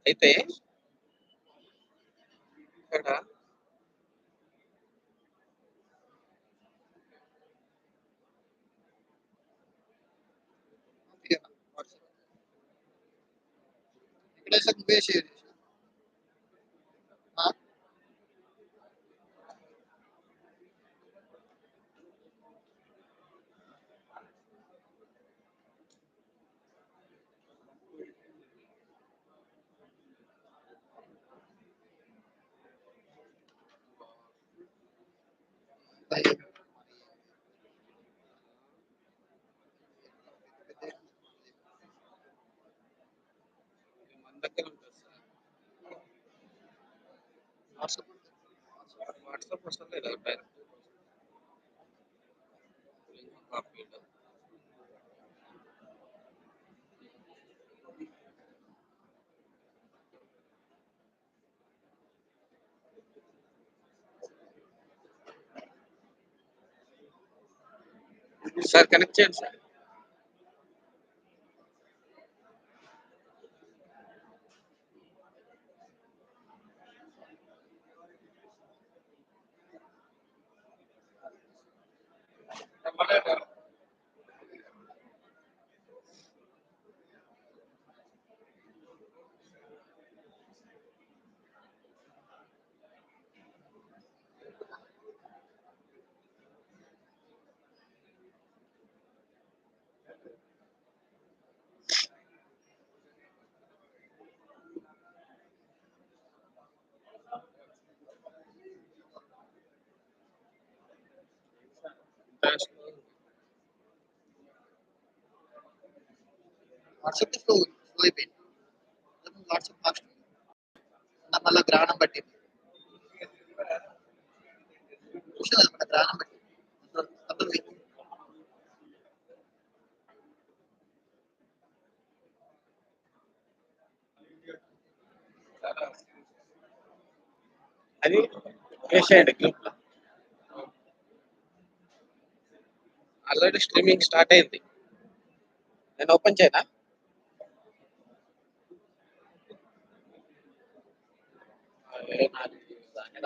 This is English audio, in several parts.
అయితే ఇక్కడ इकडे सगळे शेर हाँ भाई మన దగ్గర ఉంటుంది సార్. व्हाट्सएप వాట్సాప్ వస్తుంది కదా డైరెక్ట్ కాపీ సార్ కనెక్ట్ చేయండి సార్. व्हाट्सएप पे फ्लो ही पे व्हाट्सएप फास्ट ना మళ్ళా గ్రహణం బట్టి చూసాను మన గ్రహణం బట్టి అప్పుడు అది వేసేయండి గ్రూప్ లో. ఆల్రెడీ స్ట్రీమింగ్ స్టార్ట్ అయింది. నేను ఓపెన్ చేయనా? నాకు దాన్ని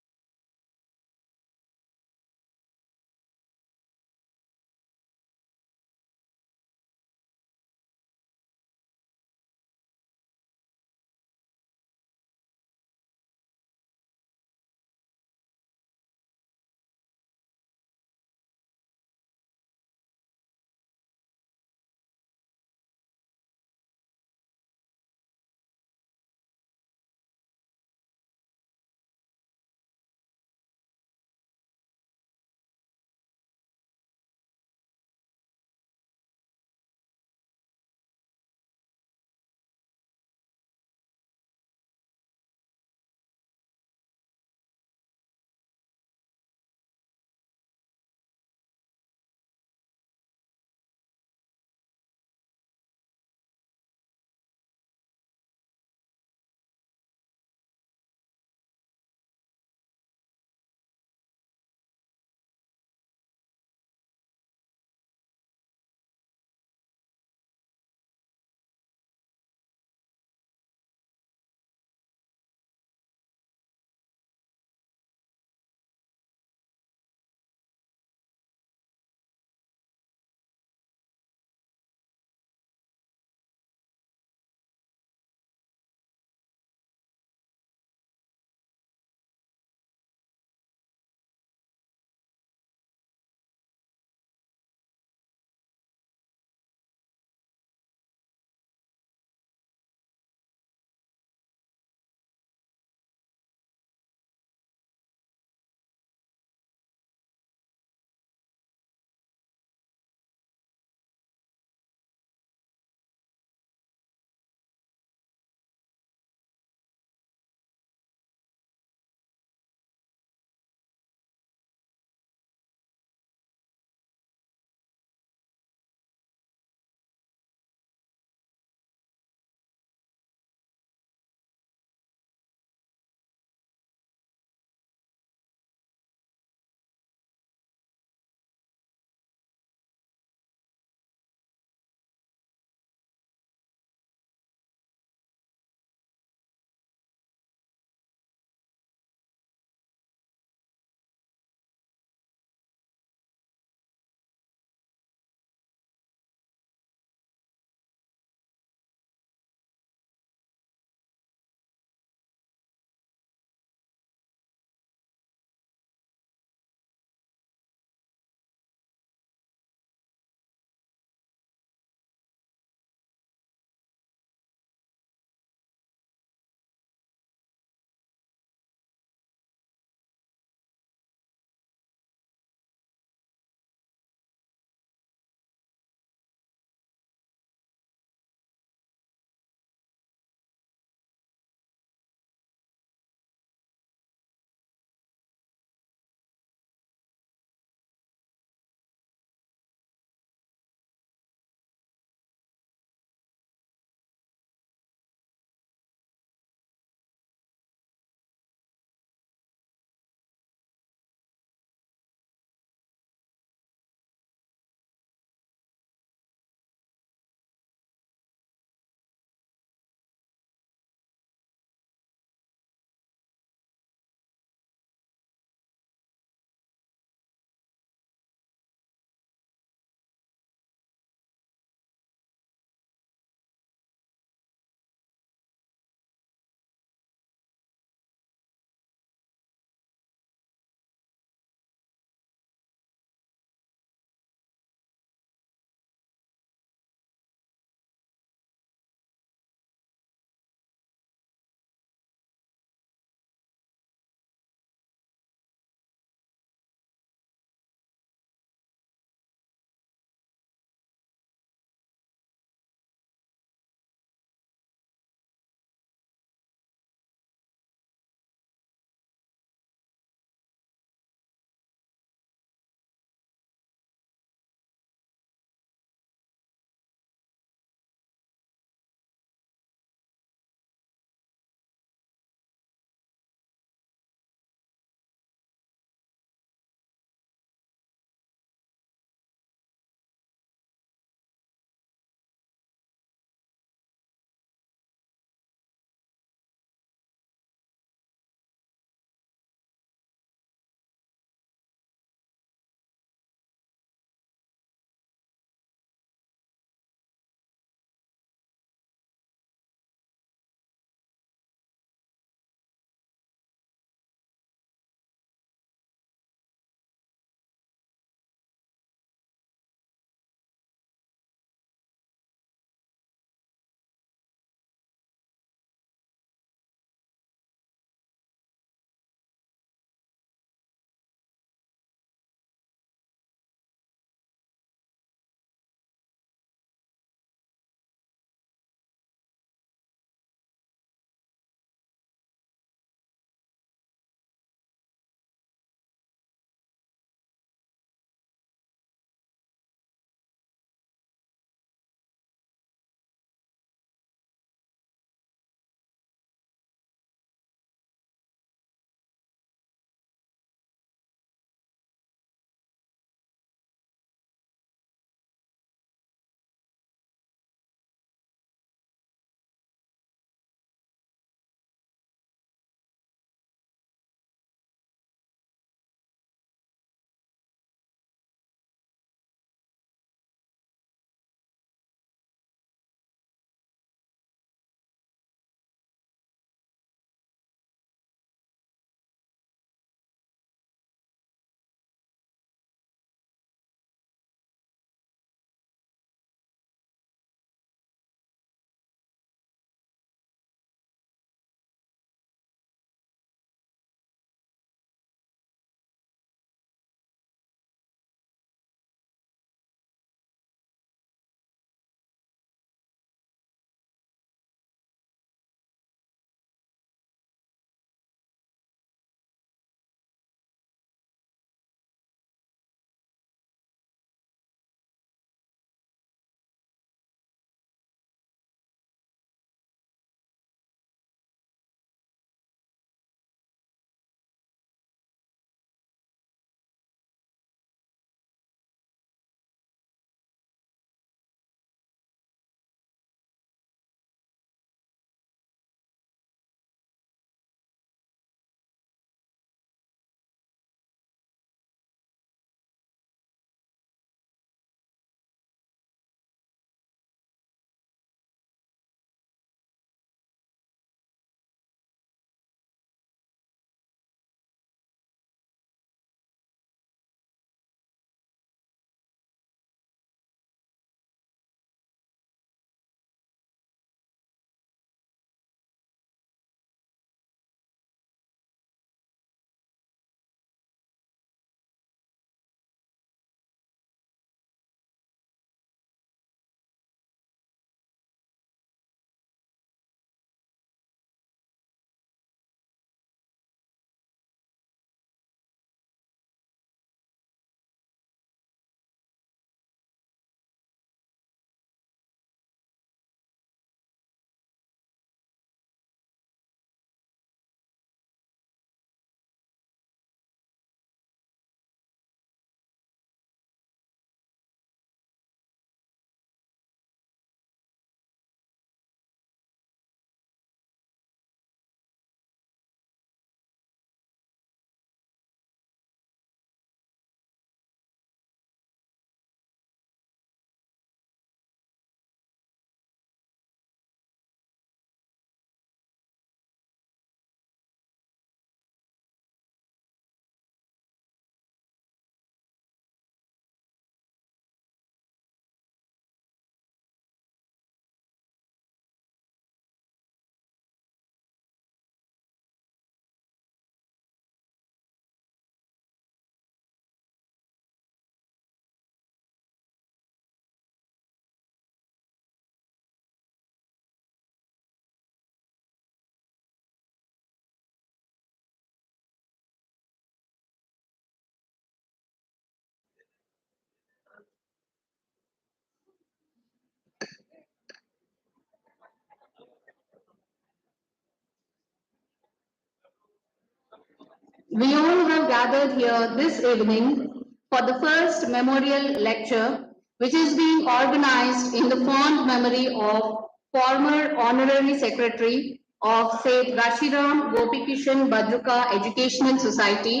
We all have gathered here this evening for the first memorial lecture, which is being organized in the fond memory of former Honorary Secretary of Saint Rashiram Gopikishan Badruka Educational Society,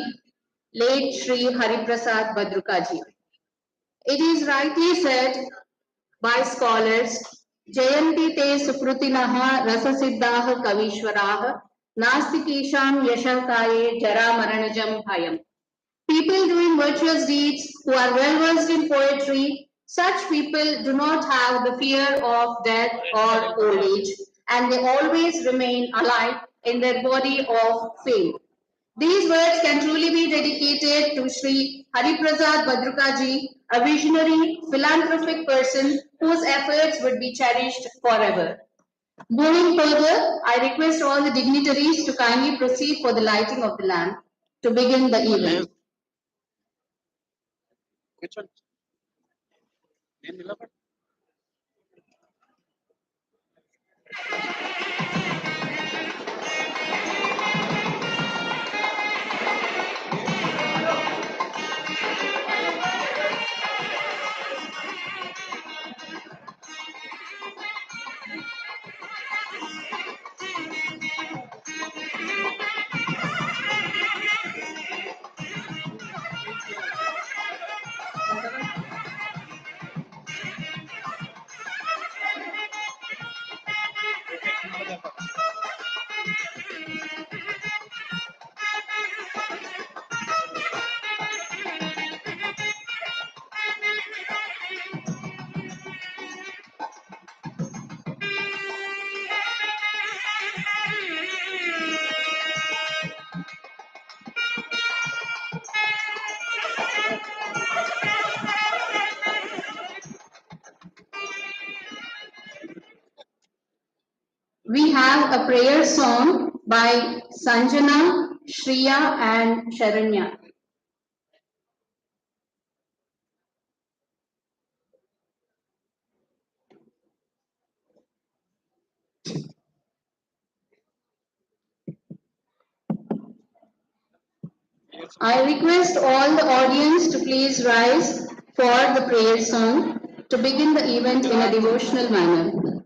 late Shri Hariprasad Badruka ji. It is rightly said by scholars, Jayanti te sukrutinaha rasasiddhaha kavishwaraha nastikesham yashakaye jara maranajam bhayam. People doing virtuous deeds who are well versed in poetry, such people do not have the fear of death or old age, and they always remain alive in their body of fame. These words can truly be dedicated to Shri Hariprasad Badrukaji, a visionary, philanthropic person whose efforts would be cherished forever. Moving further, I request all the dignitaries to kindly proceed for the lighting of the lamp to begin the event. కూర్చోండి. నేను నిలబడి We have a prayer song by Sanjana, Shriya and Sharanya. I request all the audience to please rise for the prayer song to begin the event in a devotional manner.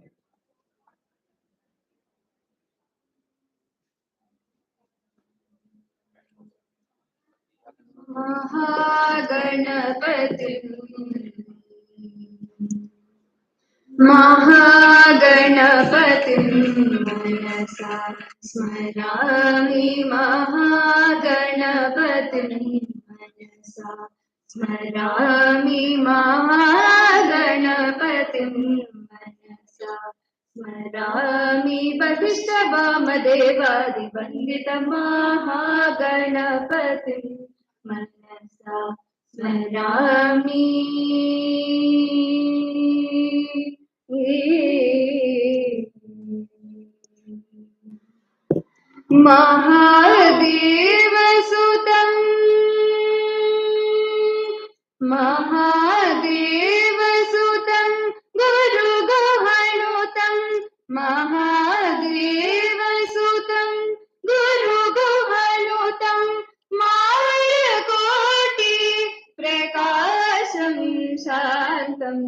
महागणपतिं मनसा स्मरामि महागणपतिं मनसा स्मरामि महागणपतिं मनसा स्मरामि वसिष्ठवामदेवादिवन्दितमहागणपतिं मनसा स्मरामि महादेवसुतं महादेवसुतं गुरुगुहनुतं महादेवसुतं गुरुगुहनुतं मालकोटि प्रकाशं शान्तं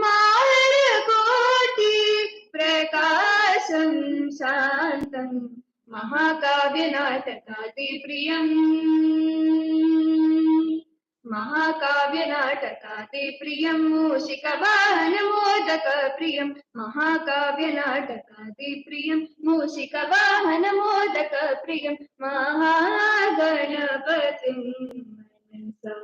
मालकोटि प्रकाशं शान्तं महाकाव्यनाटकादिप्रियम् महाकाव्यनाटकादिप्रियं मूषिकवाहनमोदकप्रियं महाकाव्यनाटकादिप्रियं मूषिकवाहनमोदकप्रियं महागणपतिं मनसा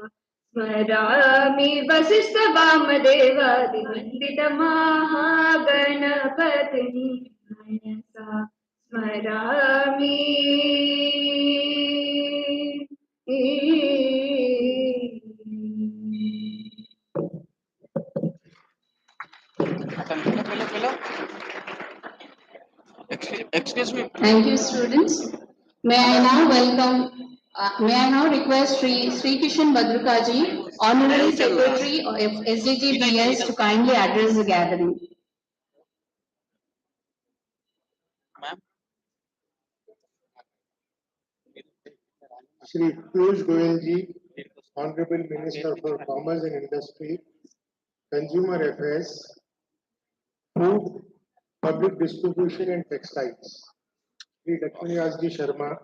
स्मरामि वसिष्ठवामदेवादिवन्दितमहागणपतिं मनसा स्मरामि Excuse me. Thank you, students. May I now request Sri Kishan Badrukaji, Honorary Secretary of SDGBS, to kindly address the gathering. Ma'am. Shri Piyush Goyal ji, Honorable Minister for Commerce and Industry, Consumer Affairs, Food, Public Distribution and Textiles. Shri Lakshminiyas ji Sharma,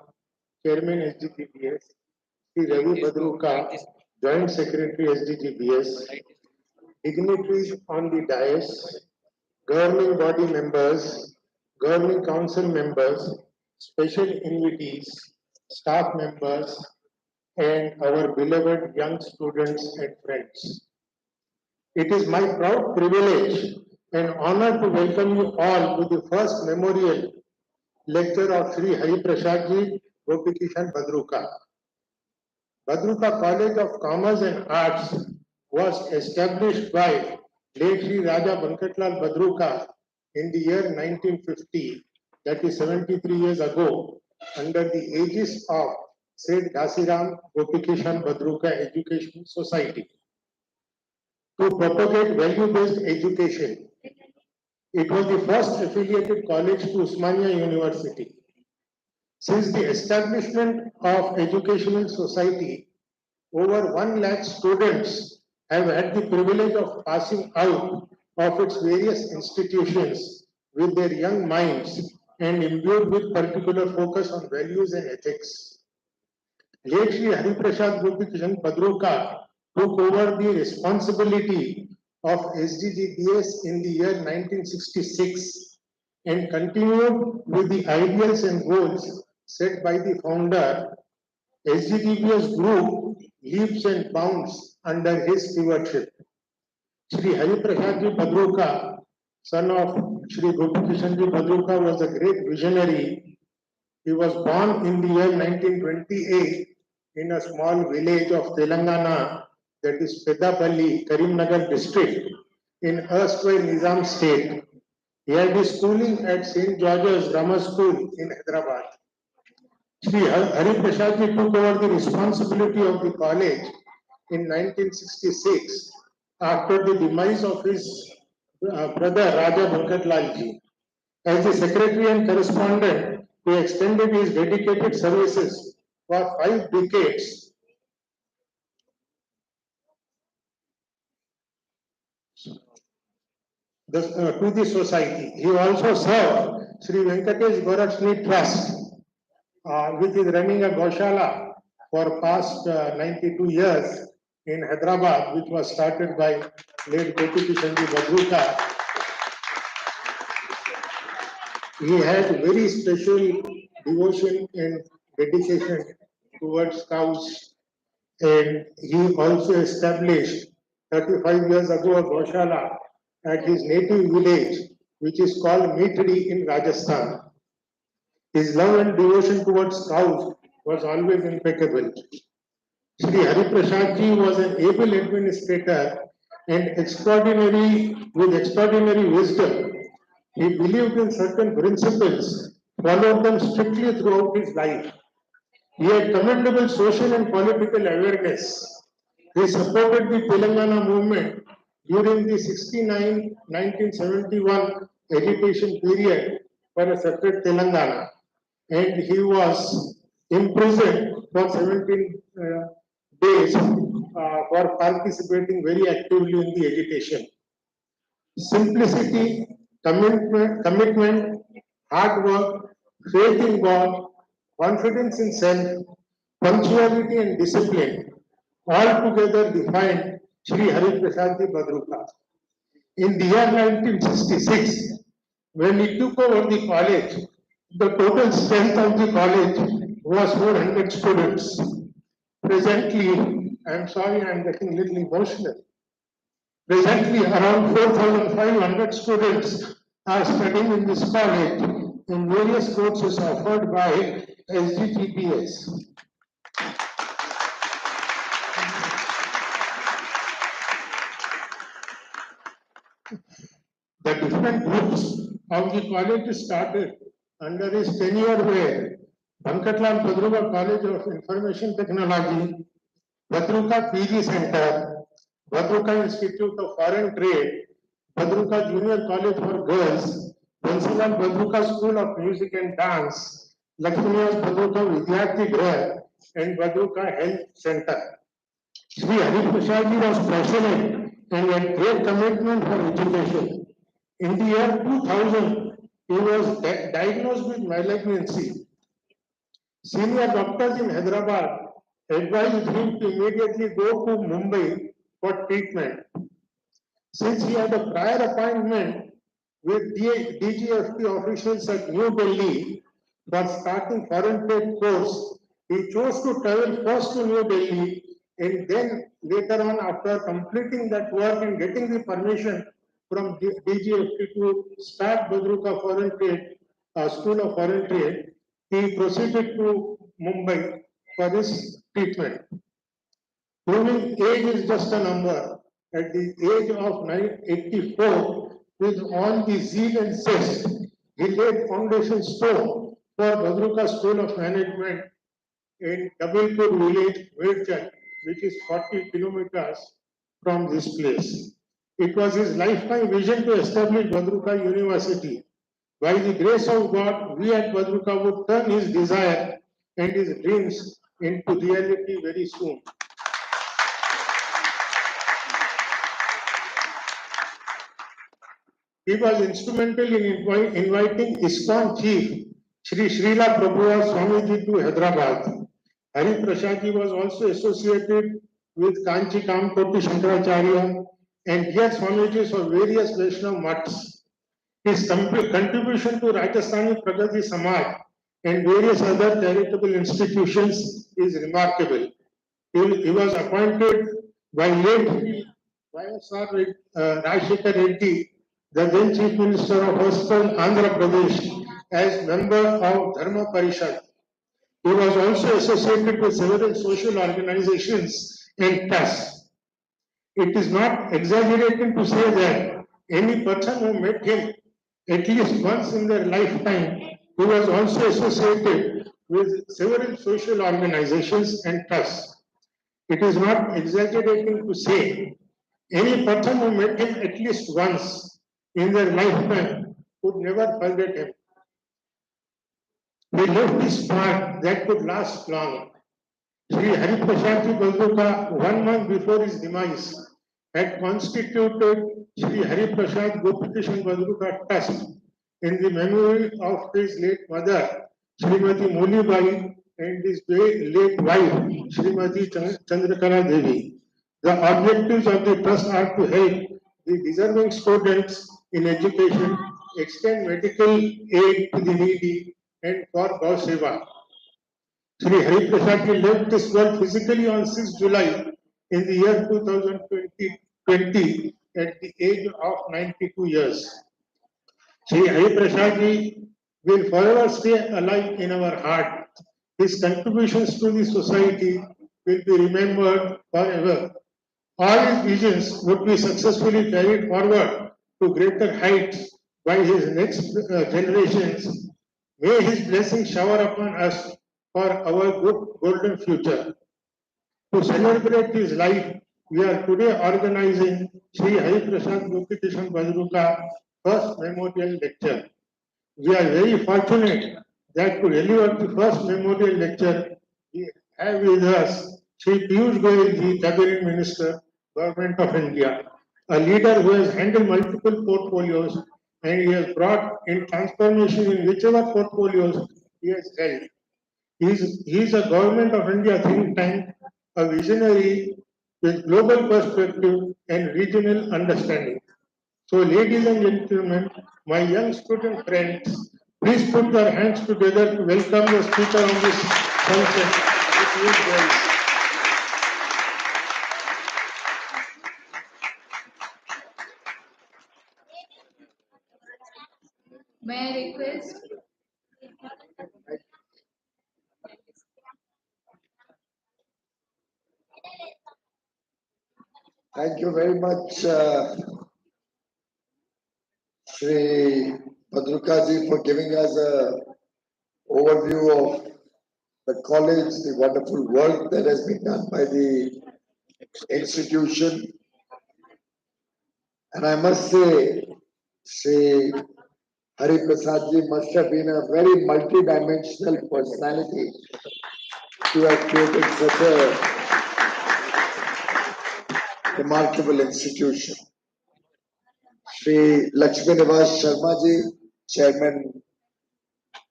Chairman SDGBS, Shri Ravi Badruka, Joint Secretary SDGBS, dignitaries on the dais, governing body members, governing council members, special invitees, staff members, and our beloved young students and friends. It is my proud privilege and honor to welcome you all to the first memorial lecture of Shri Hariprasad ji Gopikishan Badruka. Badruka College of Commerce and Arts was established by late Shri Raja Bankatlal Badruka in the year 1950, that is 73 years ago, under the aegis of Seth Ghasiram Gopikishan Badruka Education Society to propagate value-based education. It was the first affiliated college to Osmania University. Since the establishment of Educational Society, over 1 lakh students have had the privilege of passing out of its various institutions with their young minds and imbued with particular focus on values and ethics. Late Shri Hariprasad Gopikishan Badruka took over the responsibility of SDGBS in the year 1966 and continued with the ideals and goals set by the founder. SDGBS grew leaps and bounds under his stewardship. Shri Hariprasad ji Badruka, son of Shri Gopikishan ji Badruka, was a great visionary. He was born in the year 1928 in a small village of Telangana, that is Peddapalli, Karimnagar district, in erstwhile Nizam state. He had his schooling at St. George's Grammar School in Hyderabad. Shri Hariprasad ji took over the responsibility of the college in 1966 after the demise of his brother Raja Bankatlal ji. As the secretary and correspondent, he extended his dedicated services for 5 decades to the society. He also served Sri Venkatesh Gorakshni Trust, which is running a Goshala for past 92 years in Hyderabad, which was started by late Gopikishan ji Badruka. He had very special devotion and dedication towards cows, and he also established 35 years ago a Goshala at his native village, which is called Mithri in Rajasthan. His love and devotion towards cows was always impeccable. Shri Hariprasad ji was an able administrator and with extraordinary wisdom. He believed in certain principles, followed them strictly throughout his life. He had commendable social and political awareness. He supported the Telangana movement during the 1971 agitation period for a separate Telangana, and he was imprisoned for 17 days for participating very actively in the agitation. Simplicity, commitment, hard work, faith in God, confidence in self, punctuality and discipline all together defined Shri Hariprasad ji Badruka. In the year 1966, when he took over the college, the total strength of the college was 400 students. Presently, I am sorry, I am getting a little emotional. Presently, around 4,500 students are studying in this college in various courses offered by SDGPS. The different groups of the college started under his tenure were Bankatlal Badruka College of Information Technology, Badruka PG Center, Badruka Institute of Foreign Trade, Badruka Junior College for Girls, Bansilal Badruka School of Music and Dance, Lakshminiyas Badruka Vidyarthi Grah, and Badruka Health Center. Shri Hariprasad was passionate and had great commitment for education. In the year 2000, he was diagnosed with malignancy. Senior doctors in Hyderabad advised him to immediately go to Mumbai for treatment. Since he had a prior appointment with DGFT officials at New Delhi for starting foreign trade course, he chose to travel first to New Delhi and then later on, after completing that work and getting the permission from DGFT to start Badruka Foreign Trade, School of Foreign Trade, he proceeded to Mumbai for his treatment. Proving age is just a number. At the age of 84, with all the zeal and zest, he laid foundation stone for Badruka School of Management in Dabilpur village, Virjan, which is 40 kilometers from this place. It was his lifetime vision to establish Badruka University. By the grace of God, we at Badruka would turn his desire and his dreams into reality very soon. He was instrumental in inviting ISKCON chief Shri Srila Prabhupada Swamiji to Hyderabad. Hariprasad was also associated with Kanchi Kamkoti Shankaracharya and dear Swamijis of various Vaishnava mutts. His contribution to Rajasthani Pragati Samaj and various other charitable institutions is remarkable. He was appointed by late YSR Rajshekar Reddy, the then Chief Minister of Western Andhra Pradesh, as member of Dharma Parishad. He was also associated with several social organizations and trusts. It is not exaggerating to say that any person who met him at least once in their lifetime, he was also associated with several social organizations and trusts. It is not exaggerating to say any person who met him at least once in their lifetime would never forget him. He left his mark that could last long. Shri Hariprasad Badruka, 1 month before his demise, had constituted Shri Hariprasad Gopikishan Badruka Trust in the memory of his late mother, Srimati Molibai, and his late wife, Srimati Chandrakala Devi. The objectives of the trust are to help the deserving students in education, extend medical aid to the needy, and for Gau Seva. Shri Hariprasad left this world physically on 6 July in the year 2020 at the age of 92 years. Shri Hariprasad will forever stay alive in our heart. His contributions to the society will be remembered forever. All his visions would be successfully carried forward to greater heights by his next generations. May his blessings shower upon us for our good golden future. To celebrate his life, we are today organizing Shri Hariprasad Gopikishan Badruka first memorial lecture. We are very fortunate that to deliver the first memorial lecture, we have with us Shri Piyush Goyal, Cabinet Minister, Government of India, a leader who has handled multiple portfolios and he has brought in transformation in whichever portfolios he has held. He is a Government of India think tank, a visionary with global perspective and regional understanding. So, ladies and gentlemen, my young student friends, please put your hands together to welcome the speaker on this function. May I request? Thank you very much, Shri Badrukaji, for giving us an overview of the college, the wonderful work that has been done by the institution. And I must say, Shri Hariprasad ji must have been a very multidimensional personality. to have created such a remarkable institution. Shri Lakshmi Nivas Sharma ji, Chairman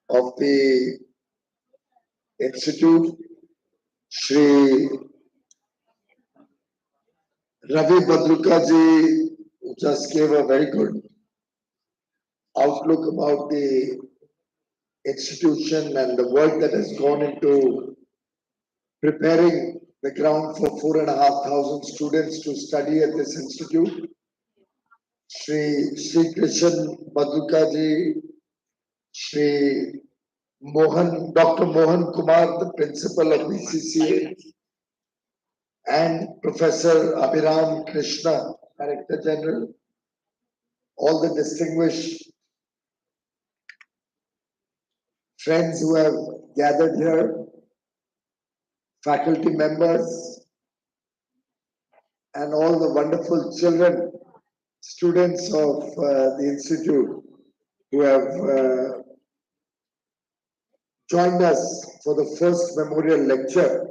of the Institute, Shri Ravi Badruka ji, who just gave a very good outlook about the institution and the work that has gone into preparing the ground for 4,500 students to study at this institute. Shri Krishna Badruka ji, Shri Dr. Mohan Kumar, the principal of BCCA, and Professor Abhiram Krishna, Director General, all the distinguished friends who have gathered here, faculty members, and all the wonderful children, students of the Institute who have joined us for the first memorial lecture.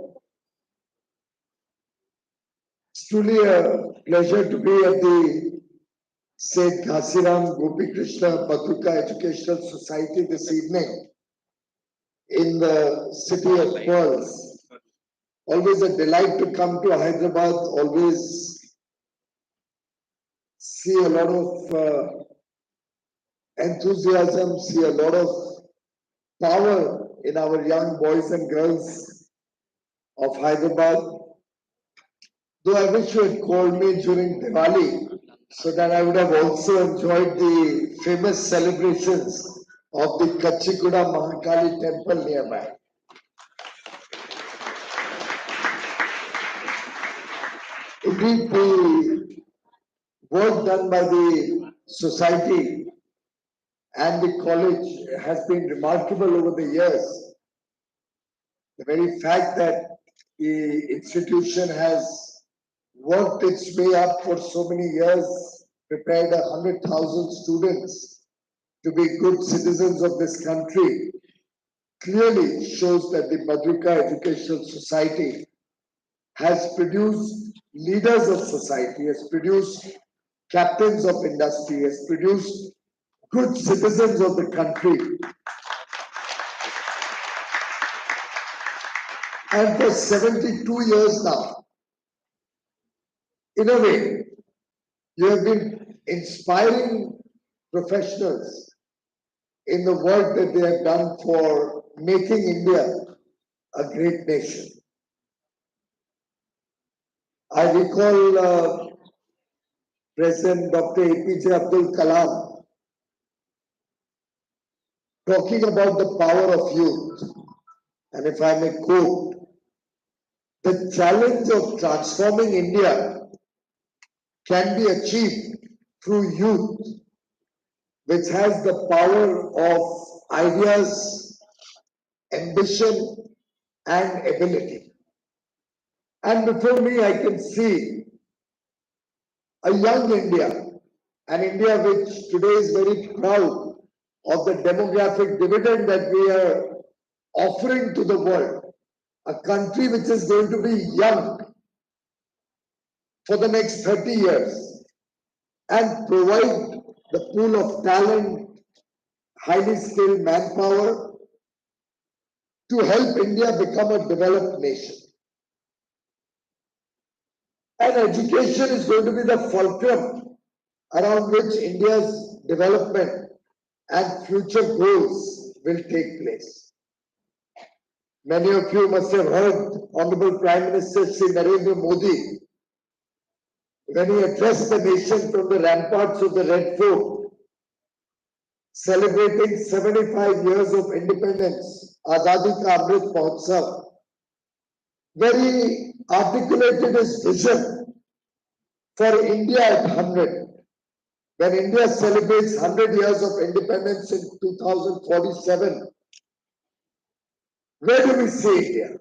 It's truly a pleasure to be at the Saint Ghasiram Gopi Krishna Badruka Educational Society this evening in the city of Pearls. Always a delight to come to Hyderabad, always see a lot of enthusiasm, see a lot of power in our young boys and girls of Hyderabad. Though I wish you had called me during Diwali so that I would have also enjoyed the famous celebrations of the Kachikuda Mahakali temple nearby. Indeed, the work done by the society and the college has been remarkable over the years. The very fact that the institution has worked its way up for so many years, prepared 100,000 students to be good citizens of this country, clearly shows that the Badruka Educational Society has produced leaders of society, has produced captains of industry, has produced good citizens of the country. And for 72 years now, in a way, you have been inspiring professionals in the work that they have done for making India a great nation. I recall President Dr. APJ Abdul Kalam talking about the power of youth. And if I may quote, the challenge of transforming India can be achieved through youth, which has the power of ideas, ambition, and ability. And before me, I can see a young India, an India which today is very proud of the demographic dividend that we are offering to the world, a country which is going to be young for the next 30 years and provide the pool of talent, highly skilled manpower to help India become a developed nation. And education is going to be the fulcrum around which India's development and future goals will take place. Many of you must have heard Honorable Prime Minister Shri Narendra Modi when he addressed the nation from the ramparts of the Red Fort, celebrating 75 years of independence, Azadi Ka Amrit Mahotsav, where he articulated his vision for India at 100. When India celebrates 100 years of independence in 2047, where do we see India?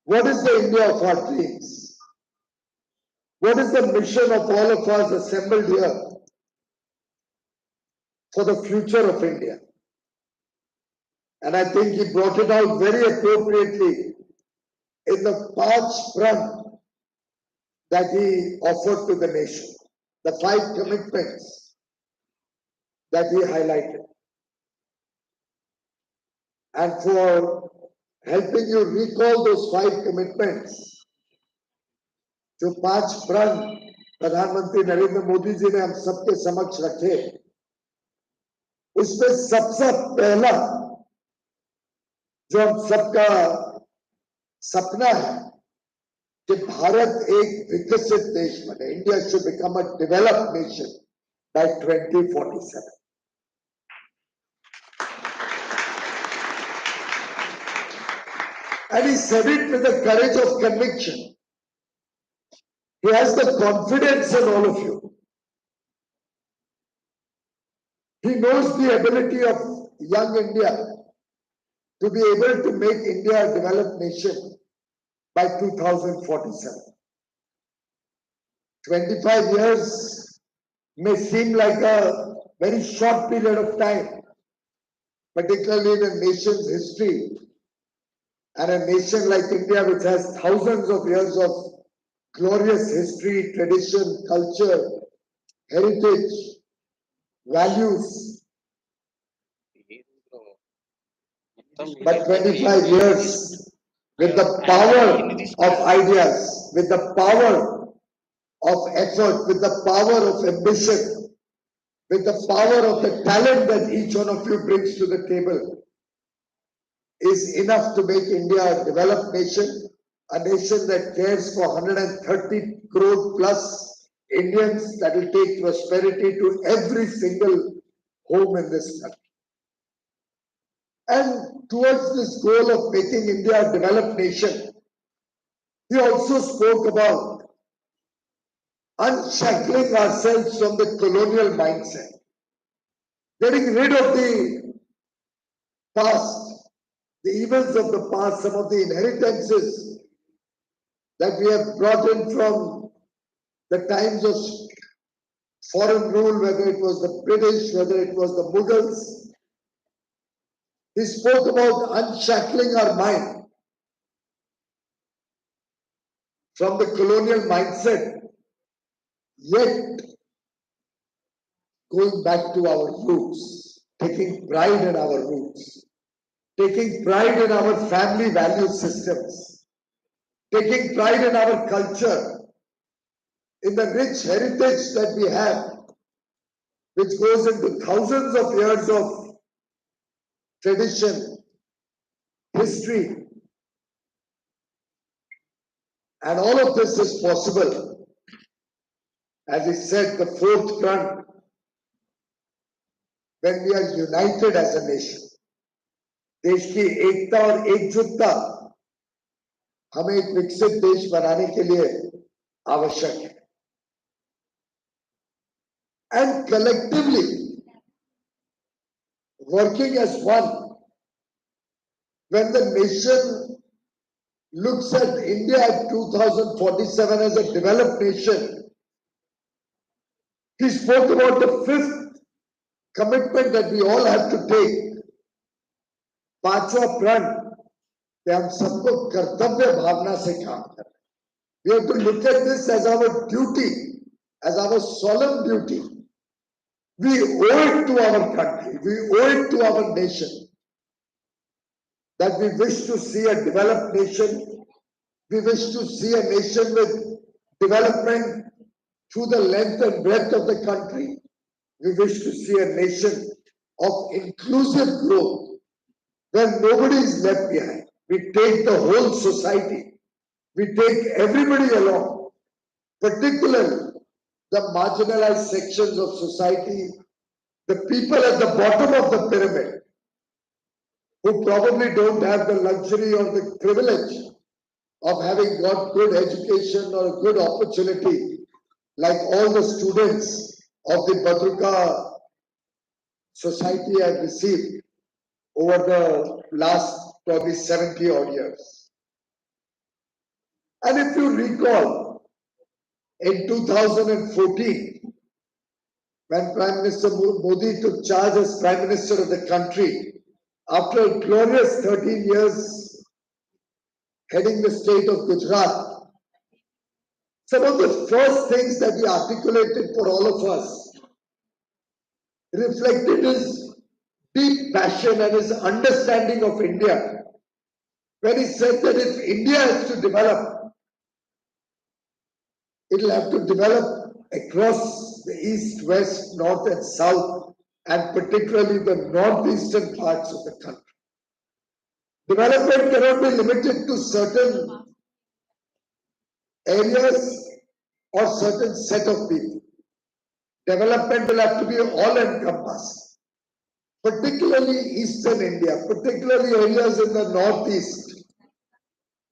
What is the India of our dreams? What is the mission of all of us assembled here for the future of India? And I think he brought it out very appropriately in the Panch Pran that he offered to the nation, the 5 commitments that he highlighted. And for helping you recall those 5 commitments, जो 5 प्रण प्रधानमंत्री नरेंद्र मोदी जी ने हम सबके समक्ष रखे, उसमें सबसे पहला जो हम सबका सपना है कि भारत एक विकसित देश बने, India should become a developed nation by 2047. And he said it with the courage of conviction. He has the confidence in all of you. He knows the ability of young India to be able to make India a developed nation by 2047. 25 years may seem like a very short period of time, particularly in a nation's history, and a nation like India, which has thousands of years of glorious history, tradition, culture, heritage, values. But 25 years with the power of ideas, with the power of effort, with the power of ambition, with the power of the talent that each one of you brings to the table, is enough to make India a developed nation, a nation that cares for 130 crore plus Indians, that will take prosperity to every single home in this country. And towards this goal of making India a developed nation, he also spoke about unshackling ourselves from the colonial mindset, getting rid of the past, the evils of the past, some of the inheritances that we have brought in from the times of foreign rule, whether it was the British, whether it was the Mughals. He spoke about unshackling our mind from the colonial mindset, yet going back to our roots, taking pride in our roots, taking pride in our family value systems, taking pride in our culture, in the rich heritage that we have, which goes into thousands of years of tradition, history. And all of this is possible, as he said, the 4th front, when we are united as a nation. देश की एकता और एकजुटता हमें एक विकसित देश बनाने के लिए आवश्यक है. And collectively, working as one, when the nation looks at India at 2047 as a developed nation, he spoke about the 5th commitment that we all have to take. 5वां प्रण कि हम सबको कर्तव्य भावना से काम करें. We have to look at this as our duty, as our solemn duty. We owe it to our country, we owe it to our nation, that we wish to see a developed nation. We wish to see a nation with development through the length and breadth of the country. We wish to see a nation of inclusive growth, where nobody is left behind. We take the whole society, we take everybody along, particularly the marginalized sections of society, the people at the bottom of the pyramid, who probably don't have the luxury or the privilege of having got good education or a good opportunity, like all the students of the Badruka society have received over the last probably 70 odd years. And if you recall, in 2014, when Prime Minister Modi took charge as Prime Minister of the country, after a glorious 13 years heading the state of Gujarat, some of the first things that he articulated for all of us reflected his deep passion and his understanding of India when he said that if India has to develop, it will have to develop across the east, west, north and south, and particularly the northeastern parts of the country. Development cannot be limited to certain areas or certain set of people. Development will have to be all-encompassing, particularly eastern India, particularly areas in the northeast,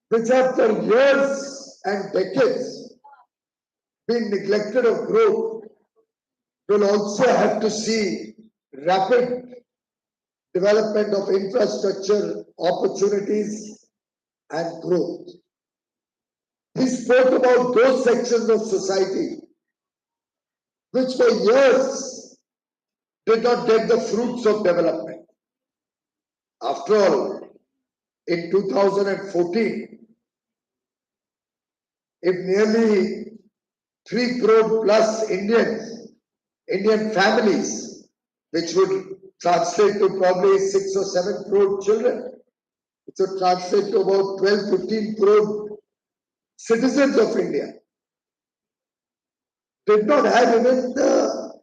which have for years and decades been neglected of growth, will also have to see rapid development of infrastructure, opportunities and growth. He spoke about those sections of society which for years did not get the fruits of development. After all, in 2014, if nearly 3 crore plus Indian families, which would translate to probably 6 or 7 crore children, which would translate to about 12, 15 crore citizens of India, did not have even the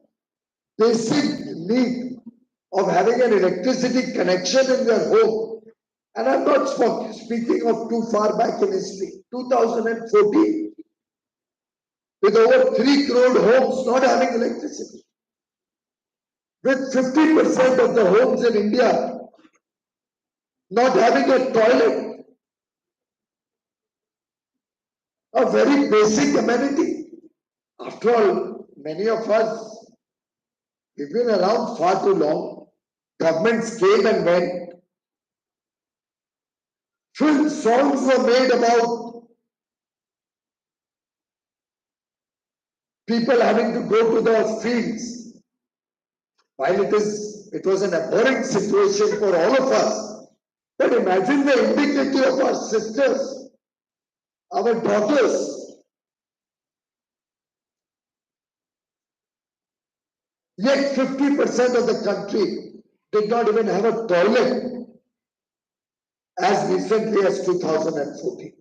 basic need of having an electricity connection in their home. And I'm not speaking of too far back in history, 2014, with over 3 crore homes not having electricity, with 50% of the homes in India not having a toilet, a very basic amenity. After all, many of us, we've been around far too long. Governments came and went. Film songs were made about people having to go to the fields. While it was an abhorrent situation for all of us, but imagine the indignity of our sisters, our daughters. Yet 50% of the country did not even have a toilet as recently as 2014.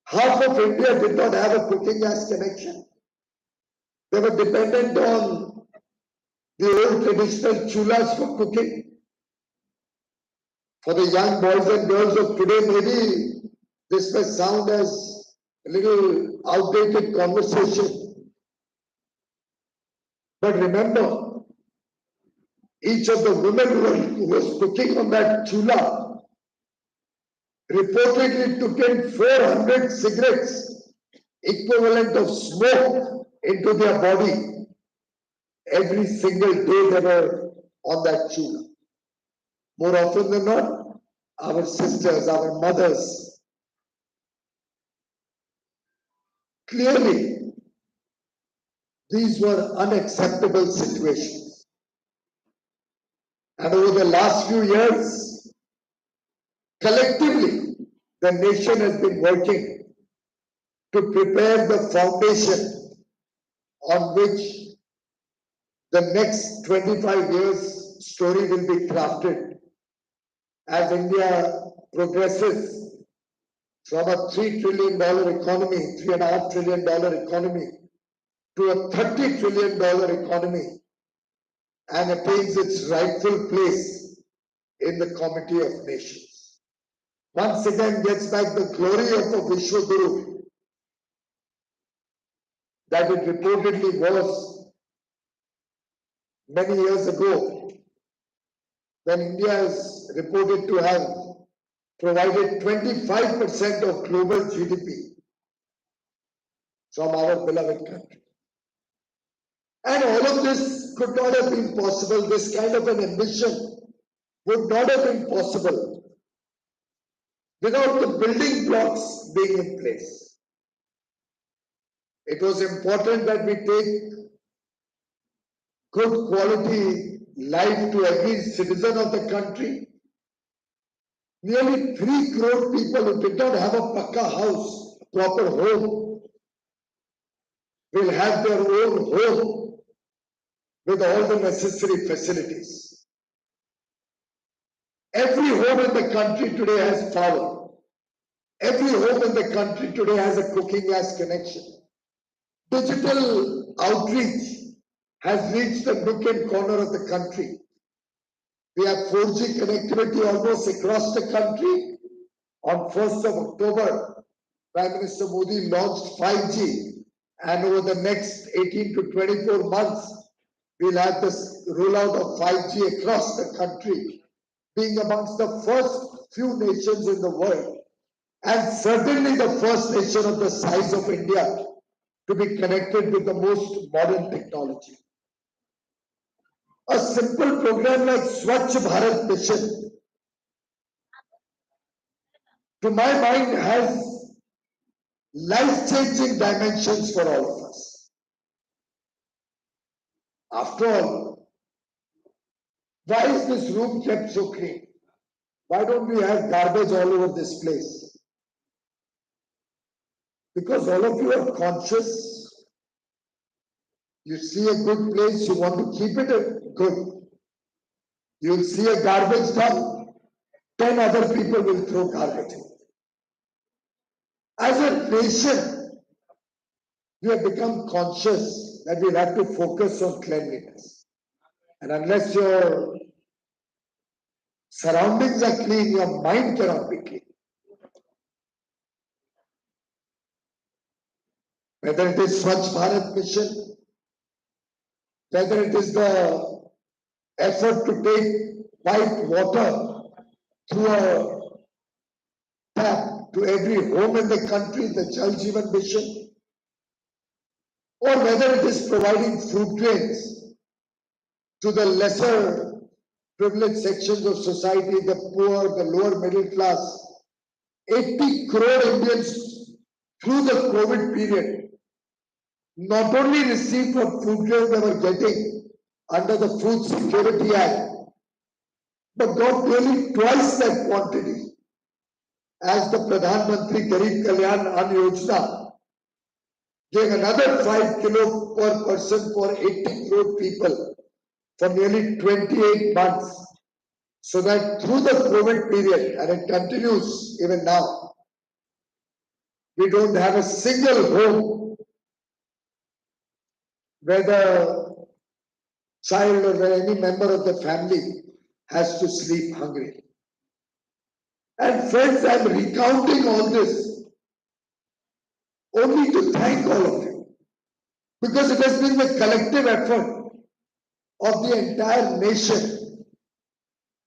Half of India did not have a cooking gas connection. They were dependent on the old traditional chulas for cooking. For the young boys and girls of today, maybe this may sound as a little outdated conversation. But remember, each of the women who was cooking on that chula reportedly took in 400 cigarettes, equivalent of smoke, into their body every single day they were on that chula. More often than not, our sisters, our mothers, clearly, these were unacceptable situations. And over the last few years, collectively, the nation has been working to prepare the foundation on which the next 25 years story will be crafted as India progresses from a $3 trillion economy, $3.5 trillion economy, to a $30 trillion economy and attains its rightful place in the Committee of Nations. Once again gets back the glory of a Vishwaguru that it reportedly was many years ago when India is reported to have provided 25% of global GDP from our beloved country. And all of this could not have been possible, this kind of an ambition would not have been possible without the building blocks being in place. It was important that we take good quality life to every citizen of the country. Nearly 3 crore people who did not have a pakka house, a proper home, will have their own home with all the necessary facilities. Every home in the country today has power. Every home in the country today has a cooking gas connection. Digital outreach has reached the nook and corner of the country. We have 4G connectivity almost across the country. On 1st of October, Prime Minister Modi launched 5G, and over the next 18 to 24 months, we'll have this rollout of 5G across the country, being amongst the first few nations in the world, and certainly the first nation of the size of India to be connected with the most modern technology. A simple program like Swachh Bharat Mission, to my mind, has life-changing dimensions for all of us. After all, why is this room kept so clean? Why don't we have garbage all over this place? Because all of you are conscious. You see a good place, you want to keep it good. You'll see a garbage dump, 10 other people will throw garbage in. As a nation, we have become conscious that we'll have to focus on cleanliness. And unless your surroundings are clean, your mind cannot be clean. Whether it is Swachh Bharat Mission, whether it is the effort to take piped water through a tap to every home in the country, the Jal Jeevan Mission, or whether it is providing food grains to the lesser privileged sections of society, the poor, the lower middle class. 80 crore Indians through the COVID period not only received what food grains they were getting under the Food Security Act, but got nearly twice that quantity as the Pradhan Mantri Garib Kalyan Ann Yojana gave another 5 kilo per person for 80 crore people for nearly 28 months. So that through the COVID period, and it continues even now, we don't have a single home where the child or where any member of the family has to sleep hungry. And friends, I'm recounting all this only to thank all of you, because it has been the collective effort of the entire nation,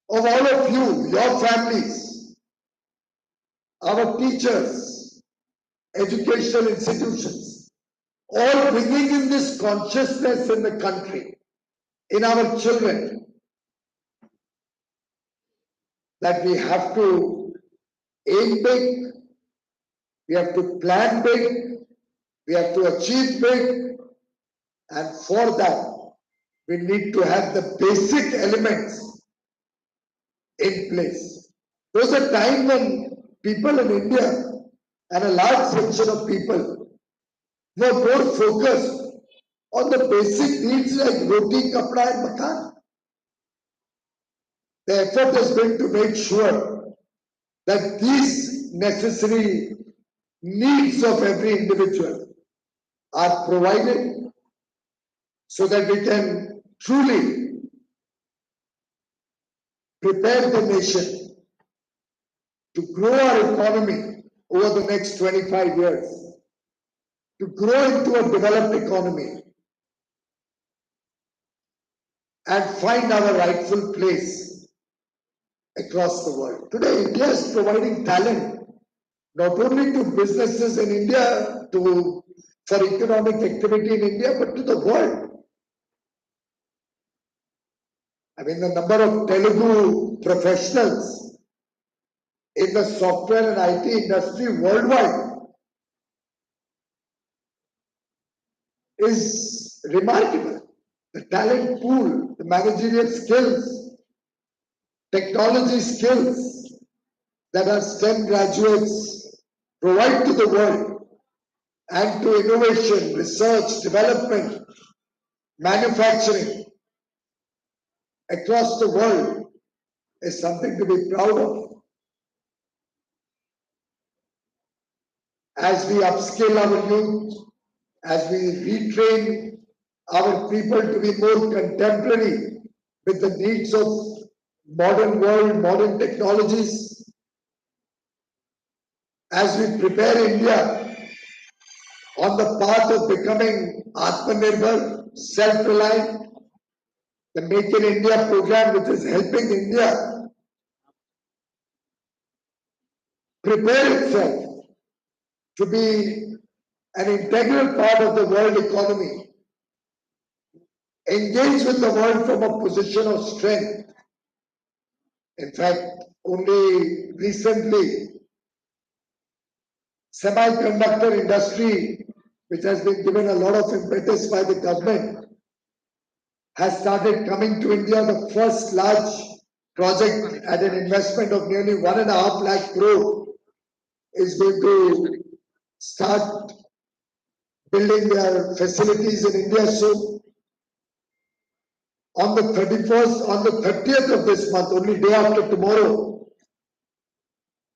of all of you, your families, our teachers, educational institutions, all bringing in this consciousness in the country, in our children, that we have to aim big, we have to plan big, we have to achieve big, and for that, we need to have the basic elements in place. There was a time when people in India and a large section of people were more focused on the basic needs like roti, kapda and makan. The effort has been to make sure that these necessary needs of every individual are provided so that we can truly prepare the nation to grow our economy over the next 25 years, to grow into a developed economy and find our rightful place across the world. Today, India is providing talent not only to businesses in India, for economic activity in India, but to the world. I mean, the number of Telugu professionals in the software and IT industry worldwide is remarkable. the talent pool, the managerial skills, technology skills that our STEM graduates provide to the world, and to innovation, research, development, manufacturing across the world is something to be proud of. As we upskill our youth, as we retrain our people to be more contemporary with the needs of modern world, modern technologies, as we prepare India on the path of becoming Atmanirbhar, self-reliant, the Make in India program, which is helping India prepare itself to be an integral part of the world economy, engage with the world from a position of strength. In fact, only recently, semiconductor industry, which has been given a lot of impetus by the government, has started coming to India. The first large project at an investment of nearly 1.5 lakh crore is going to start building their facilities in India soon. On the 31st, on the 30th of this month, only day after tomorrow,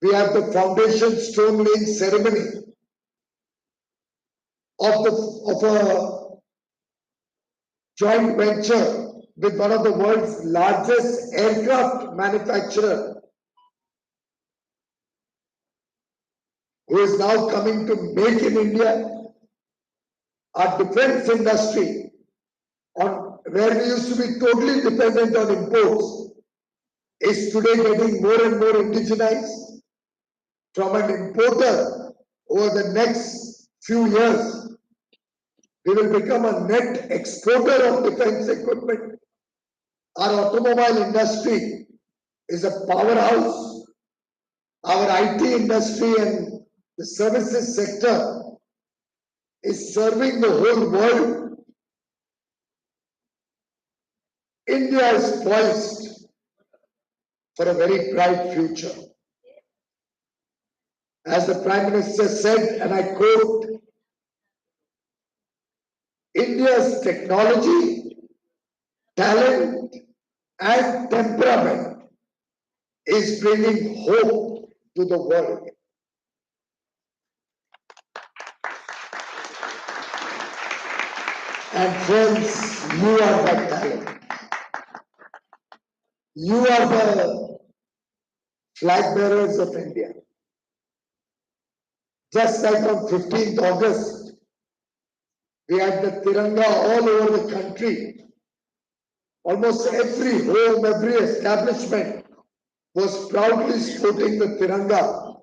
we have the foundation stone laying ceremony of a joint venture with one of the world's largest aircraft manufacturer, who is now coming to make in India. Our defense industry, on where we used to be totally dependent on imports, is today getting more and more indigenized. From an importer, over the next few years, we will become a net exporter of defense equipment. Our automobile industry is a powerhouse. Our IT industry and the services sector is serving the whole world. India is poised for a very bright future. As the Prime Minister said, and I quote, India's technology, talent, and temperament is bringing hope to the world. And friends, you are that talent. You are the flag bearers of India. Just like on 15th August, we had the Tiranga all over the country. Almost every home, every establishment was proudly sporting the Tiranga.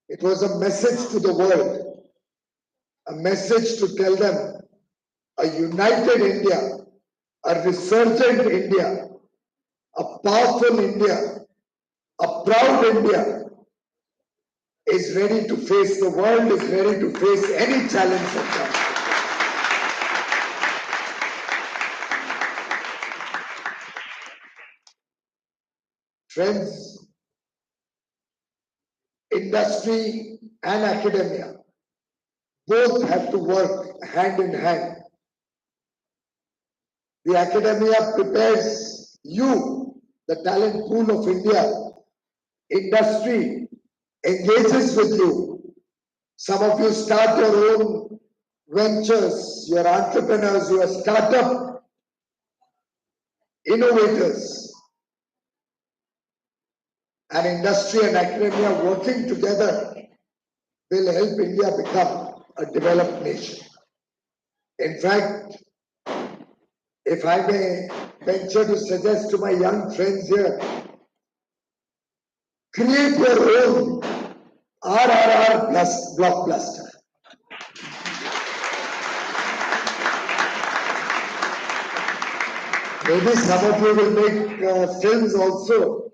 It was a message to the world, a message to tell them a united India, a resurgent India, a powerful India, a proud India is ready to face the world, is ready to face any challenge that comes. Friends, industry and academia both have to work hand in hand. The academia prepares you, the talent pool of India. Industry engages with you. Some of you start your own ventures, you're entrepreneurs, you are startup innovators. And industry and academia working together will help India become a developed nation. In fact, if I may venture to suggest to my young friends here, create your own RRR plus blockbuster. Maybe some of you will make films also.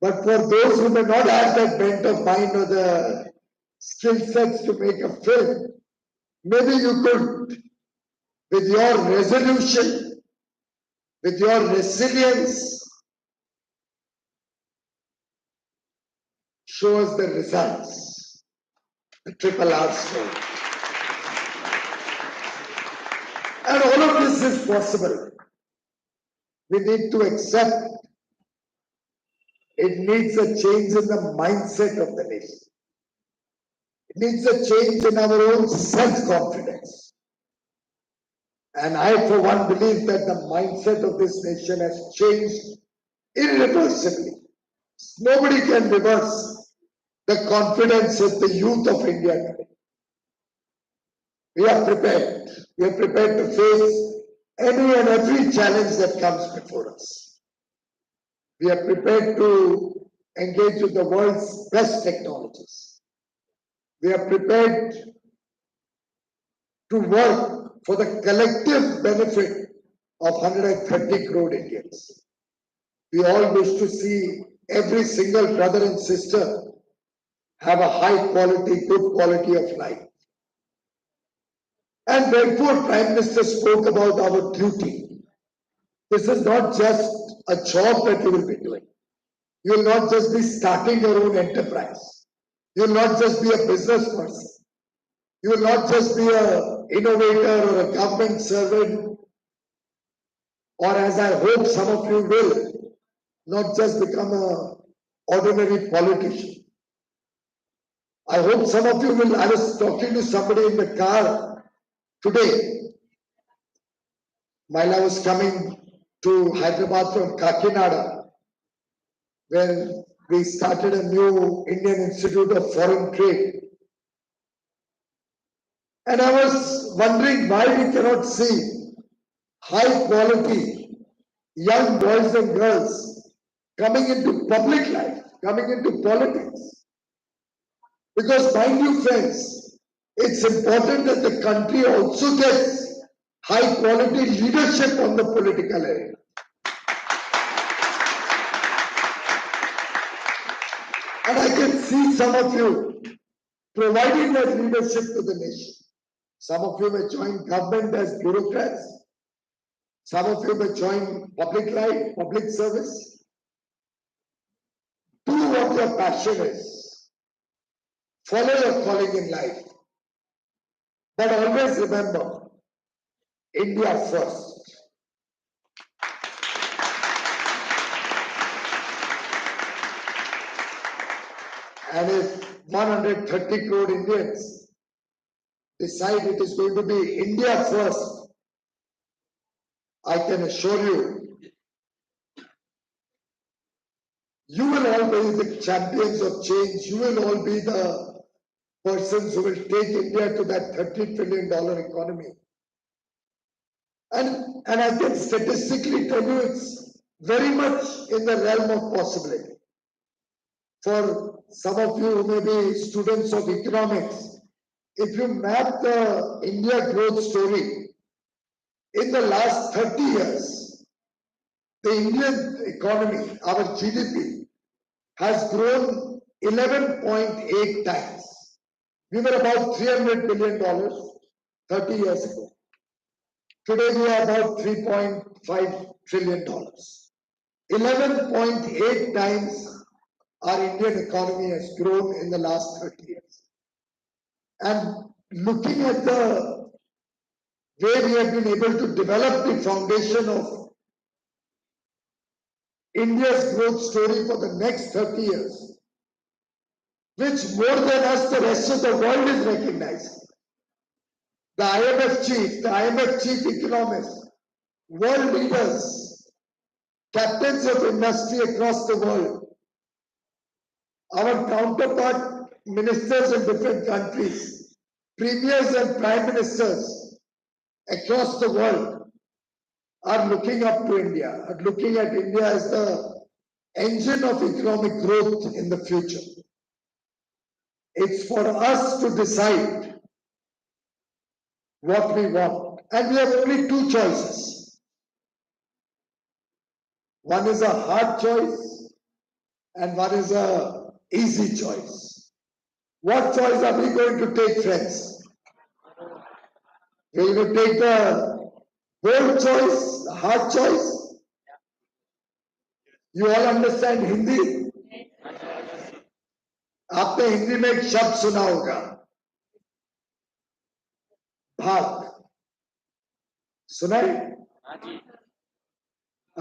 But for those who may not have that bent of mind or the skill sets to make a film, maybe you could with your resolution, with your resilience, show us the results, the triple R story. And all of this is possible. We need to accept it needs a change in the mindset of the nation. It needs a change in our own self-confidence. And I, for one, believe that the mindset of this nation has changed irreversibly. Nobody can reverse the confidence of the youth of India today. We are prepared. We are prepared to face any and every challenge that comes before us. We are prepared to engage with the world's best technologies. We are prepared to work for the collective benefit of 130 crore Indians. We all wish to see every single brother and sister have a high quality, good quality of life. And therefore, Prime Minister spoke about our duty. This is not just a job that you will be doing. You will not just be starting your own enterprise. You will not just be a business person. You will not just be an innovator or a government servant, or as I hope some of you will, not just become an ordinary politician. I hope some of you will. I was talking to somebody in the car today while I was coming to Hyderabad from Kakinada, where we started a new Indian Institute of Foreign Trade. And I was wondering why we cannot see high quality young boys and girls coming into public life, coming into politics. Because mind you friends, it's important that the country also gets high quality leadership on the political arena. And I can see some of you providing that leadership to the nation. Some of you may join government as bureaucrats. Some of you may join public life, public service. Do what your passion is. Follow your calling in life. But always remember, India first. And if 130 crore Indians decide it is going to be India first, I can assure you, you will all be the champions of change. You will all be the persons who will take India to that $30 trillion economy. And I can statistically tell you it's very much in the realm of possibility. For some of you who may be students of economics, if you map the India growth story, in the last 30 years, the Indian economy, our GDP, has grown 11.8 times. We were about $300 billion 30 years ago. Today we are about $3.5 trillion. 11.8 times our Indian economy has grown in the last 30 years. And looking at the way we have been able to develop the foundation of India's growth story for the next 30 years, which more than us, the rest of the world is recognizing. The IMF chief economist, world leaders, captains of industry across the world, our counterpart ministers in different countries, premiers and prime ministers across the world are looking up to India, are looking at India as the engine of economic growth in the future. It's for us to decide what we want. And we have only two choices. One is a hard choice and one is a easy choice. What choice are we going to take, friends? We're going to take the bold choice, hard choice. You all understand Hindi? आपने हिंदी में एक शब्द सुना होगा, भाग। सुना है?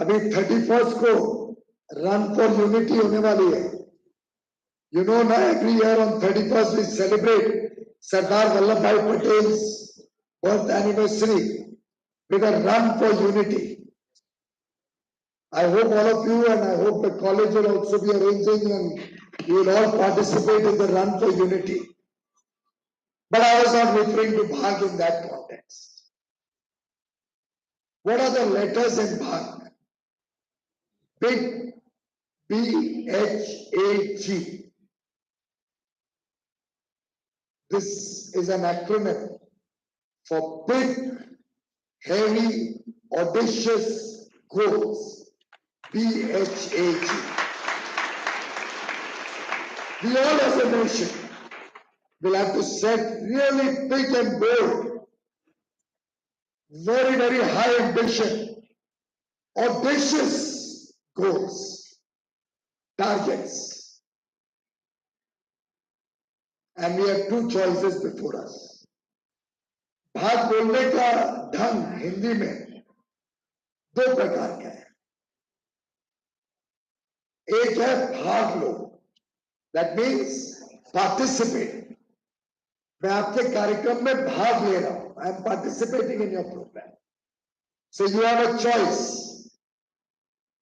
अभी 31st को रन फॉर यूनिटी होने वाली है। You know ना, every year on 31st we celebrate Sardar Vallabhbhai Patel's birth anniversary with a run for unity. I hope all of you, and I hope the college will also be arranging, and you will all participate in the run for unity. But I was not referring to Bhag in that context. What are the letters in Bhag? Big, B-H-A-G. This is an acronym for big, heavy, audacious goals. B-H-A-G. We all as a nation will have to set really big and bold, very, very high ambition, audacious goals, targets. And we have two choices before us. भाग बोलने का ढंग हिंदी में दो प्रकार का है। एक है भाग लो, that means participate. मैं आपके कार्यक्रम में भाग ले रहा हूं, I am participating in your program. So you have a choice.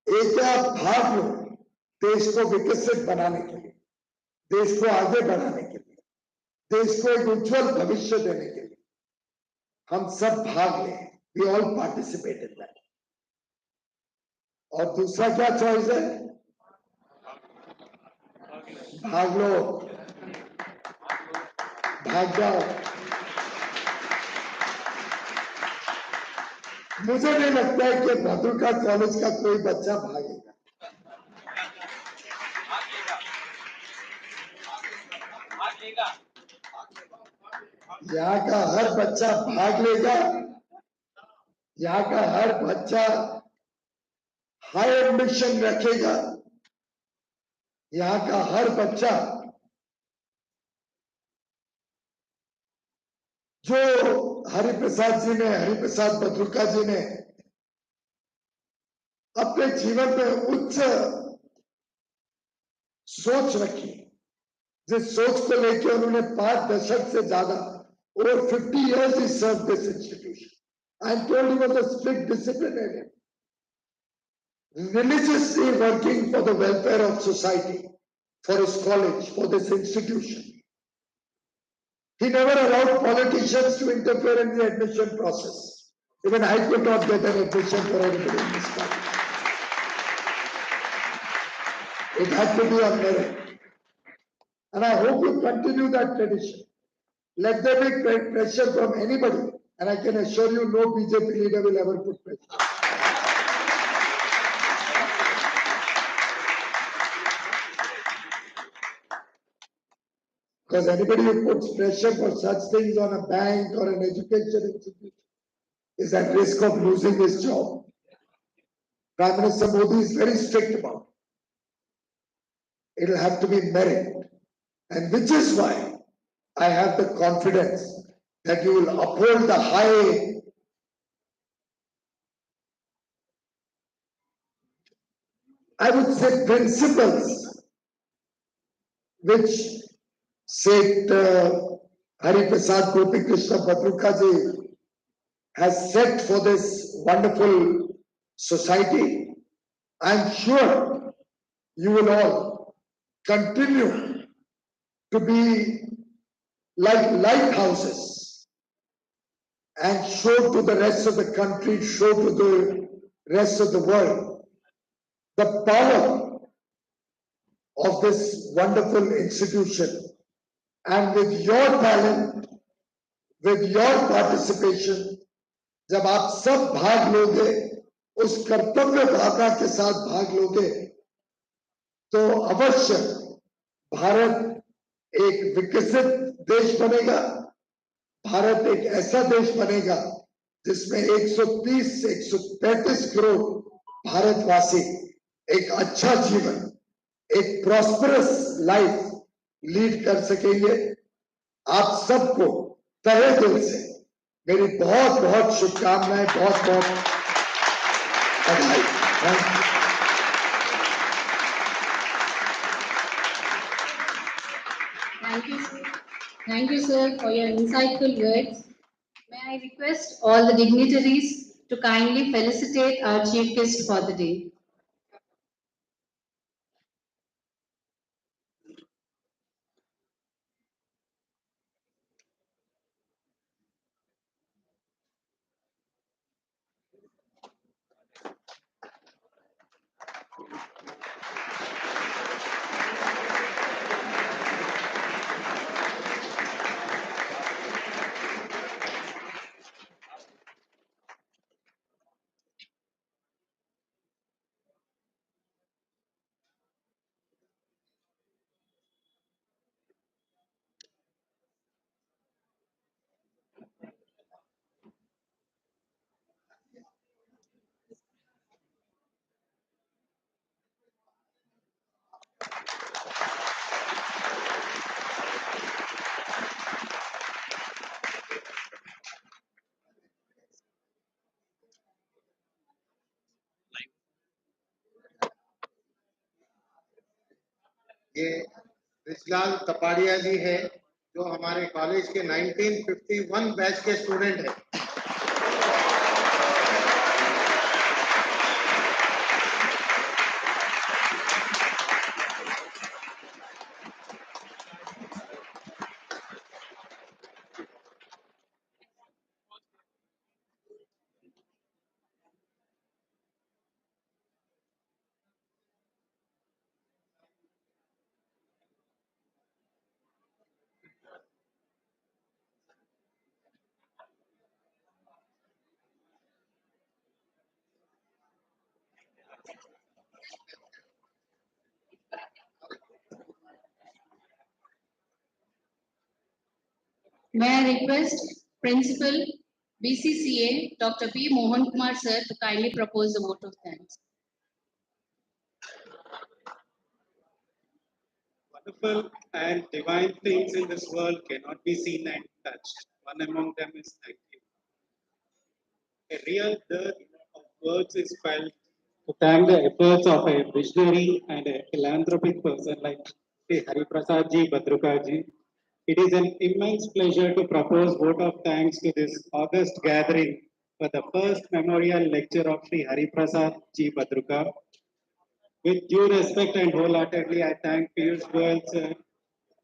एक है आप भाग लो देश को विकसित बनाने के लिए, देश को आगे बढ़ाने के लिए, देश को एक उज्जवल भविष्य देने के लिए। हम सब भाग लें, we all participate in that. और दूसरा क्या चॉइस है? भाग लो, भाग जाओ। मुझे नहीं लगता है कि बद्रुका कॉलेज का कोई बच्चा भागेगा। यहाँ का हर बच्चा भाग लेगा, यहाँ का हर बच्चा हाई एम्बिशन रखेगा, यहाँ का हर बच्चा जो हरिप्रसाद जी ने, हरिप्रसाद बद्रुका जी ने अपने जीवन में उच्च सोच रखी, जिस सोच को लेकर उन्होंने 5 दशक से ज्यादा, over 50 years he served this institution. I am told he was a strict disciplinarian, religiously working for the welfare of society, for his college, for this institution. He never allowed politicians to interfere in the admission process. Even I could not get an admission for anybody in this college. It had to be on merit. And I hope you continue that tradition. Let there be pressure from anybody, and I can assure you no BJP leader will ever put pressure. Because anybody who puts pressure for such things on a bank or an education institution is at risk of losing his job. Prime Minister Modi is very strict about it. It will have to be merit, and which is why I have the confidence that you will uphold the high I would say principles which Seth Hariprasad Gopi Krishna Badruka ji has set for this wonderful society. I am sure you will all continue to be like lighthouses and show to the rest of the country, show to the rest of the world the power of this wonderful institution. And with your talent, with your participation, जब आप सब भाग लोगे, उस कर्तव्य भावना के साथ भाग लोगे, तो अवश्य भारत एक विकसित देश बनेगा, भारत एक ऐसा देश बनेगा जिसमें 130 से 135 करोड़ भारतवासी एक अच्छा जीवन, एक प्रॉस्परस लाइफ लीड कर सकेंगे। आप सबको तहे दिल से मेरी बहुत बहुत शुभकामनाएं, बहुत बहुत बधाई। Thank you. Thank you, sir, for your insightful words. May I request all the dignitaries to kindly felicitate our chief guest for the day. ये रिजलाल तपाड़िया जी है, जो हमारे कॉलेज के 1951 बैच के स्टूडेंट हैं। May I request Principal BCCA Dr. P. Mohan Kumar sir to kindly propose the vote of thanks. Wonderful and divine things in this world cannot be seen and touched. One among them is thank you. A real dearth of words is felt to thank the efforts of a visionary and a philanthropic person like Shri Hariprasad ji, Badruka ji. It is an immense pleasure to propose vote of thanks to this august gathering for the first memorial lecture of Shri Hariprasad ji, Badruka. With due respect and wholeheartedly, I thank Piyush Goyal, sir,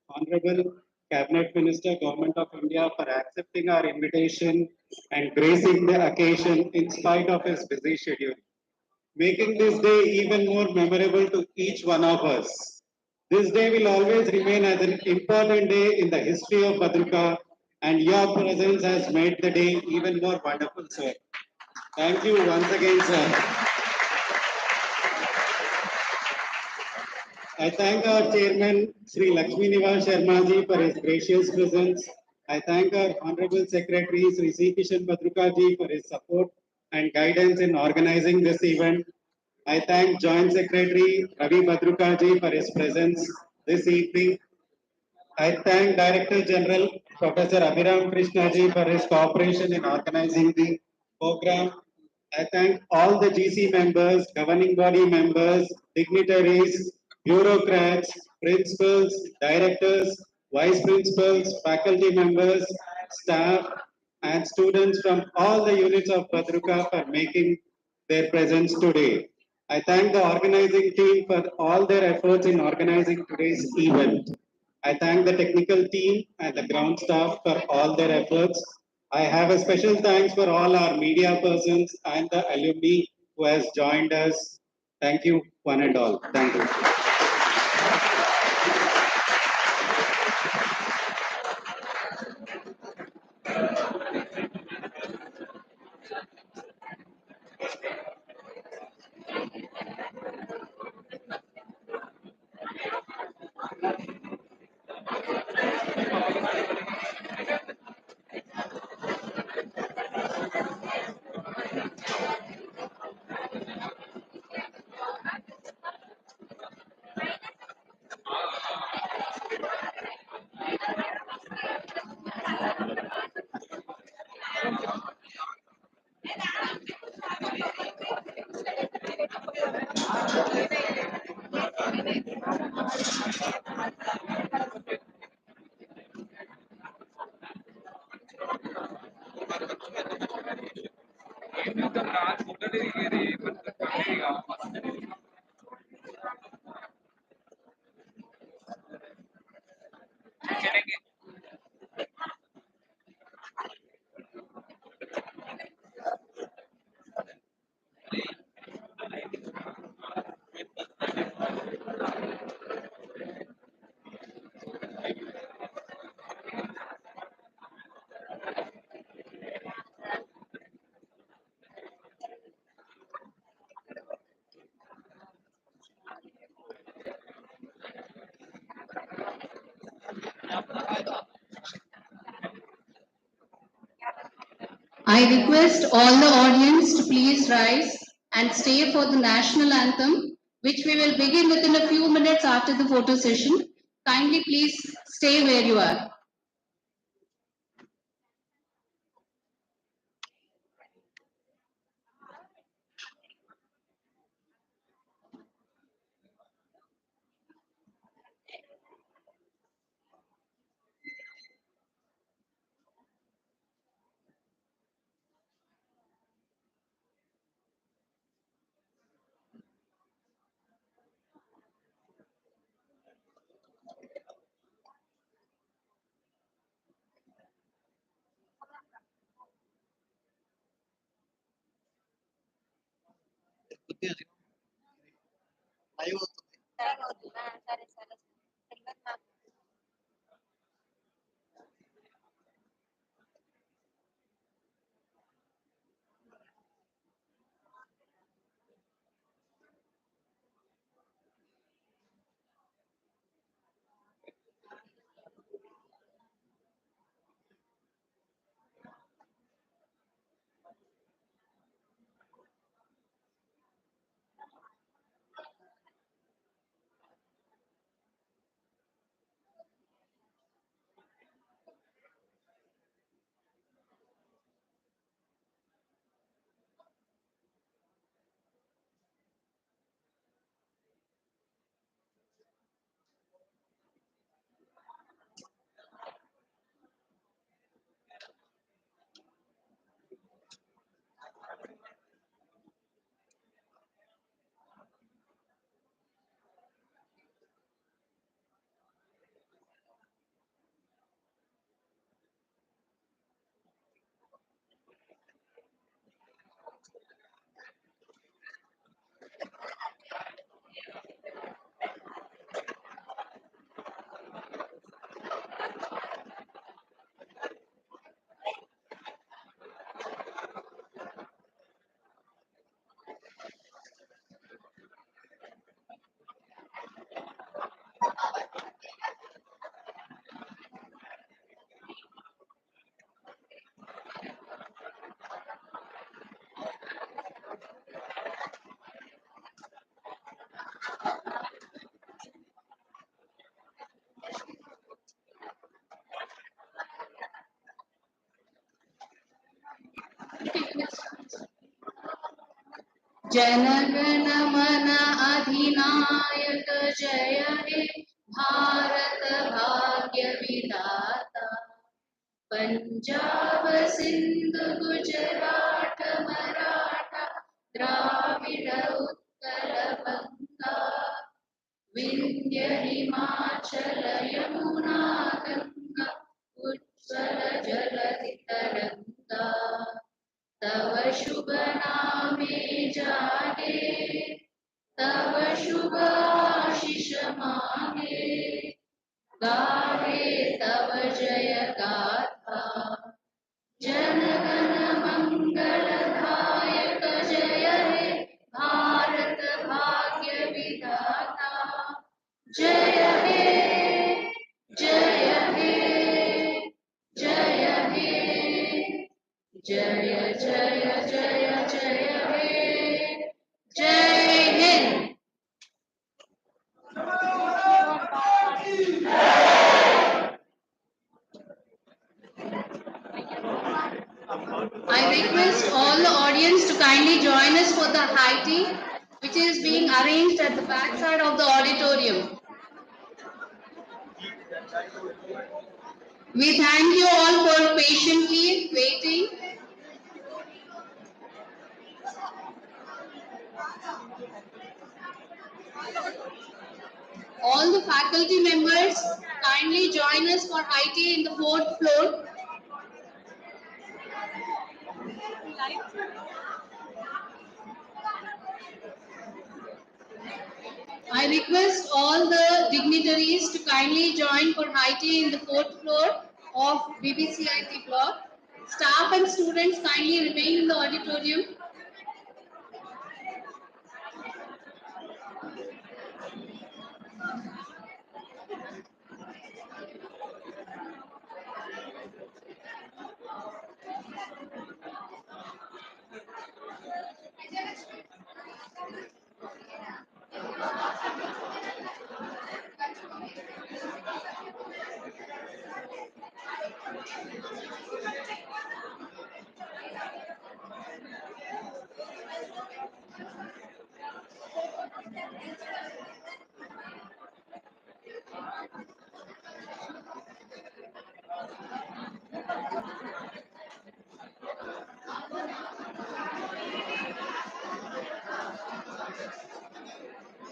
Honorable Cabinet Minister, Government of India, for accepting our invitation and gracing the occasion in spite of his busy schedule, making this day even more memorable to each one of us. This day will always remain as an important day in the history of Badruka, and your presence has made the day even more wonderful, sir. Thank you once again, sir. I thank our chairman, Sri Lakshmi Nivas Sharma ji, for his gracious presence. I thank our honorable secretary, Sri C. Kishan Badruka ji, for his support and guidance in organizing this event. I thank Joint Secretary Ravi Badruka ji for his presence this evening. I thank Director General Professor Abhiram Krishna ji for his cooperation in organizing the program. I thank all the GC members, governing body members, dignitaries, bureaucrats, principals, directors, vice principals, faculty members, staff, and students from all the units of Badruka for making their presence today. I thank the organizing team for all their efforts in organizing today's event. I thank the technical team and the ground staff for all their efforts. I have a special thanks for all our media persons and the alumni who has joined us. Thank you, one and all. Thank you. I request all the audience to please rise and stay for the national anthem, which we will begin within a few minutes after the photo session. Kindly please stay where you are. Live అవుతుంది. जनगण मन अधिनायक जय हे भारत भाग्य विधाता पंजाब सिंध गुजरात मराठा द्राविड उत्कल बंगा विंध्य हिमाचल यमुना गंगा उज्ज्वल जलधि तरंगा तव शुभ नामे जागे तव शुभ आशीष मांगे गावे तव जय गाथा जनगण मंगलदायक जय हे भारत भाग्य विधाता जय हे जय हे जय हे जय जय जय जय हे जय Hind. I request all the audience to kindly join us for the high tea, which is being arranged at the back side of the auditorium. We thank you all for patiently waiting. All the faculty members kindly join us for high tea in the 4th floor. I request all the dignitaries to kindly join for high tea in the 4th floor of BBCIT block. Staff and students kindly remain in the auditorium.